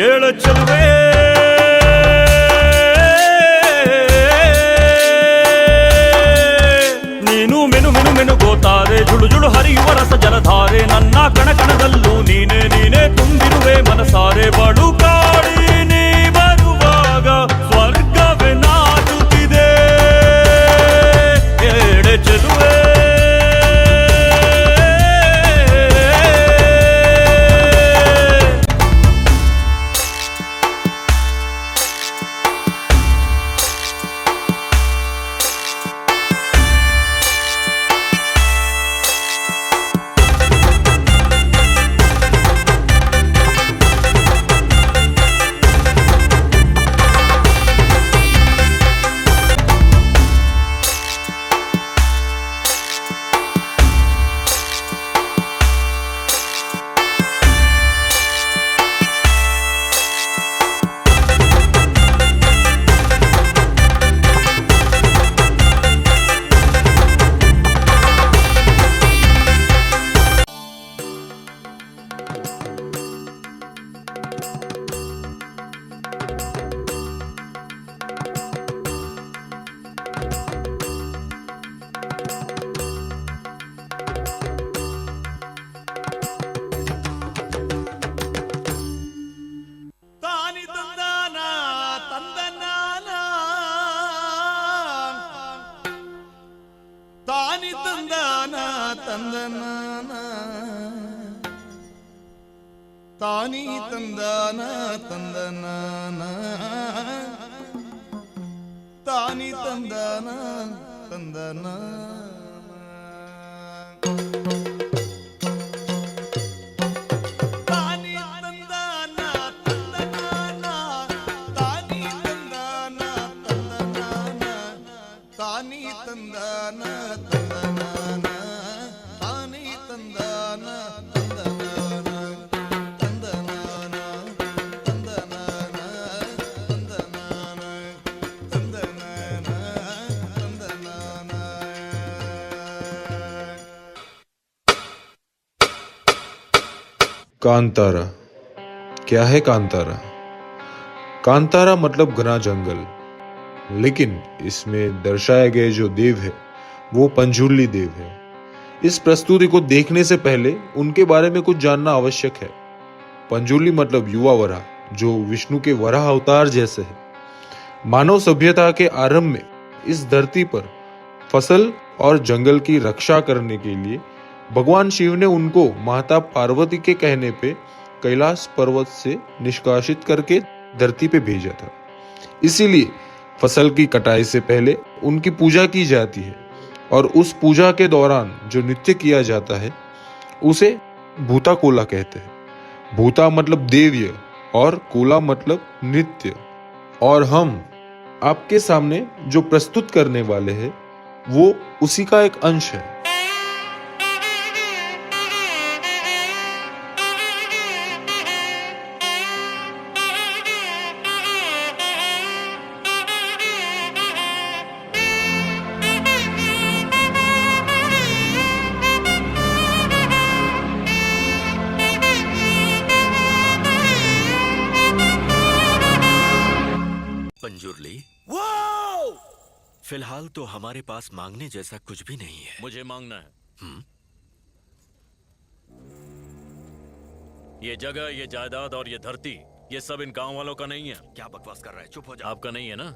ಕೇಳ ಚೆಲುವೆ ನೀನು ಮೆನು ಮೆನು ಮೆನುಗೋತಾರೆ ಜುಳು ಜುಳು ಹರಿಯುವ ರಸ ಜಲಧಾರೆ ನನ್ನ ಕಣಕಣದಲ್ಲೂ ನೀನೇ ನೀನೇ ತುಂಬಿರುವೆ ಮನಸಾರೆ ಬಡು ಕಾಡಿ ನೀ ಬರುವಾಗ ಸ್ವರ್ಗವೇ ನಾಚುತ್ತಿದೆ ಕೇಳ ಚೆಲುವೆ ತಾನಿ ತಂದಾನ ತಂದನಾನ ತಾನಿ ತಂದಾನ ತಂದನ ತಾನಿ ತಂದಾನ ತಂದನಾನ ತಾನಿ ತಂದಾನ ತಂದನಾನ ತಾನಿ ತಂದಾನ ತಂದನಾನ ತಾನಿ ತಂದಾನ कांतारा। क्या है कांतारा? कांतारा मतलब घना जंगल, लेकिन इसमें दर्शाए गए जो देव है वो पंजुर्ली देव है। इस प्रस्तुति को देखने से पहले उनके बारे में कुछ जानना आवश्यक है। पंजुर्ली मतलब युवा वराह, जो विष्णु के वराह अवतार जैसे है। मानव सभ्यता के आरंभ में इस धरती पर फसल और जंगल की रक्षा करने के लिए भगवान शिव ने उनको माता पार्वती के कहने पे कैलाश पर्वत से निष्कासित करके धरती पे भेजा था। इसीलिए फसल की कटाई से पहले उनकी पूजा की जाती है और उस पूजा के दौरान जो नृत्य किया जाता है उसे भूता कोला कहते हैं। भूता मतलब देव्य और कोला मतलब नृत्य। और हम आपके सामने जो प्रस्तुत करने वाले हैं वो उसी का एक अंश है। पंजुर्ली, फिलहाल तो हमारे पास मांगने जैसा कुछ भी नहीं है। मुझे मांगना है। ये जगह, ये जायदाद और ये धरती, ये सब इन गांव वालों का नहीं है। क्या बकवास कर रहा है? चुप हो जा। आपका नहीं है ना?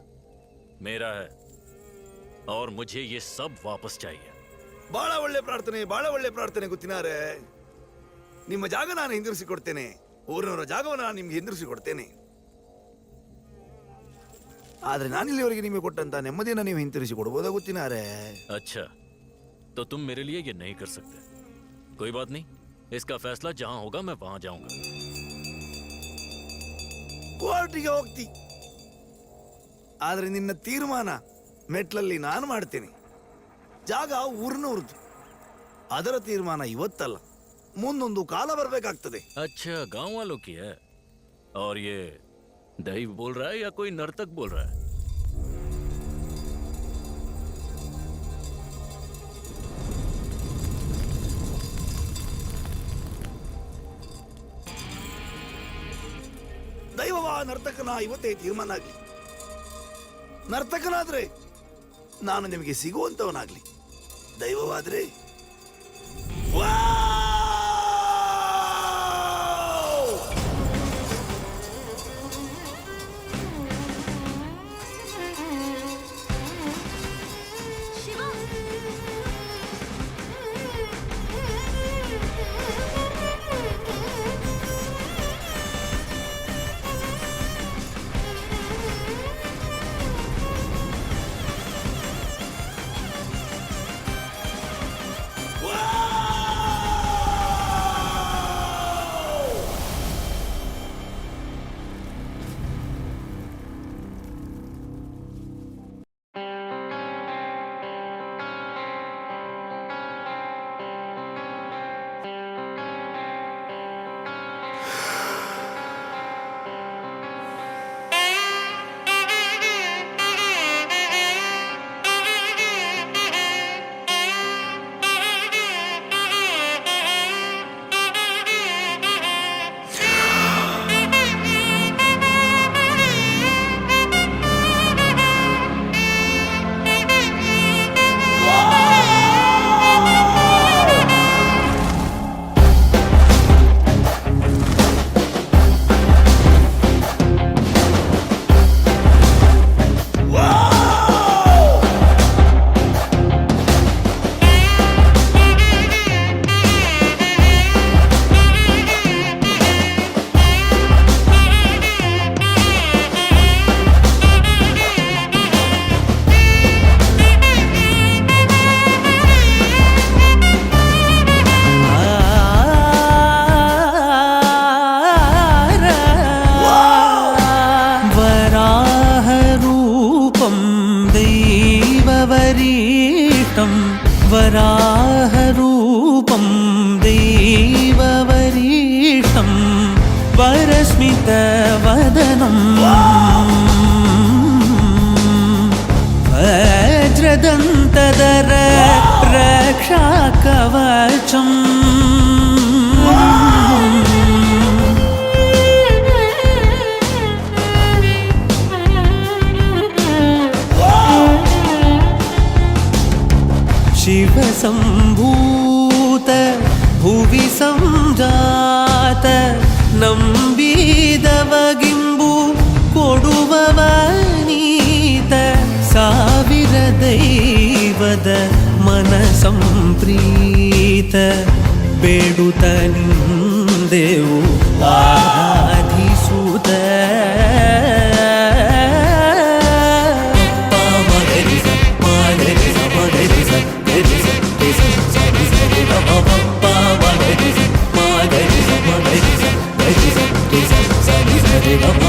मेरा है, और मुझे ये सब वापस चाहिए। ಬಹಳ ಒಳ್ಳೆ ಪ್ರಾರ್ಥನೆ ಗೊತ್ತಿನಾರೆ. ನಿಮ್ಮ ಜಾಗ ನಾನು ಹಿಂದಿರಿಸಿ ಕೊಡ್ತೇನೆ. ಊರಿನವರ ಜಾಗವನ್ನು ನಾನು ನಿಮ್ಗೆ ಹಿಂದಿರಿಸಿ ಕೊಡ್ತೇನೆ. ಆದ್ರೆ ನಾನಿಲ್ಲಿವರೆಗೆ ನಿಮಗೆ ಕೊಟ್ಟಂತ ನೆಮ್ಮದಿಯನ್ನು ನೀವು ಹಿಂತಿರಿಸಿ ಕೊಡಬಹುದಾ ಗೊತ್ತಿನಾರೆ? अच्छा, तो तुम मेरे लिए ये नहीं कर सकते। कोई बात नहीं, इसका फैसला जहां होगा मैं वहां जाऊंगा। ಕೋರ್ಟಿಗೆ ಹೋಗ್ತಿ, ಆದ್ರೆ ನಿನ್ನ ತೀರ್ಮಾನ ಮೆಟ್ಲಲ್ಲಿ ನಾನು ಮಾಡ್ತೇನೆ. ಜಾಗ ಊರಿನವ್ರದ್ದು, ಅದರ ತೀರ್ಮಾನ ಇವತ್ತಲ್ಲ, ಮುಂದೊಂದು ಕಾಲ ಬರಬೇಕಾಗ್ತದೆ. अच्छा, गांव वालों की है। और ये दैव बोल रहा है या कोई नर्तक बोल रहा है? ದೈವವ ನರ್ತಕನ ಇವತ್ತೇ ತೀರ್ಮಾನ ಆಗ್ಲಿ. ನರ್ತಕನಾದ್ರೆ ನಾನು ನಿಮಗೆ ಸಿಗುವಂತವನಾಗ್ಲಿ, ದೈವವಾದ್ರೆ वराहरूपं दैववरीष्टं वरस्मितवदनं वज्रदन्तधर रक्षाकवचम् शिवसम्भूत भुवि संजात ನಂಬಿದವಗಿಂಬು ಕೊಡುವವನೀತ ಸಾವಿರ ದೈವದ ಮನ ಸಂಪ್ರೀತ ಬೇಡುತ್ತ ನಿಂದೆವು ಆರಾಧಿಸುತ್ತ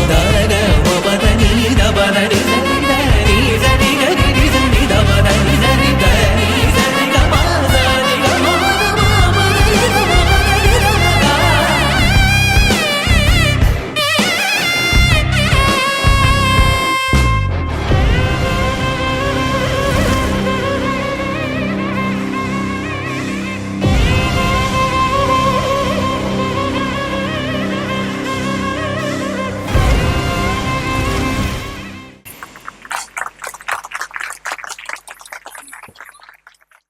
da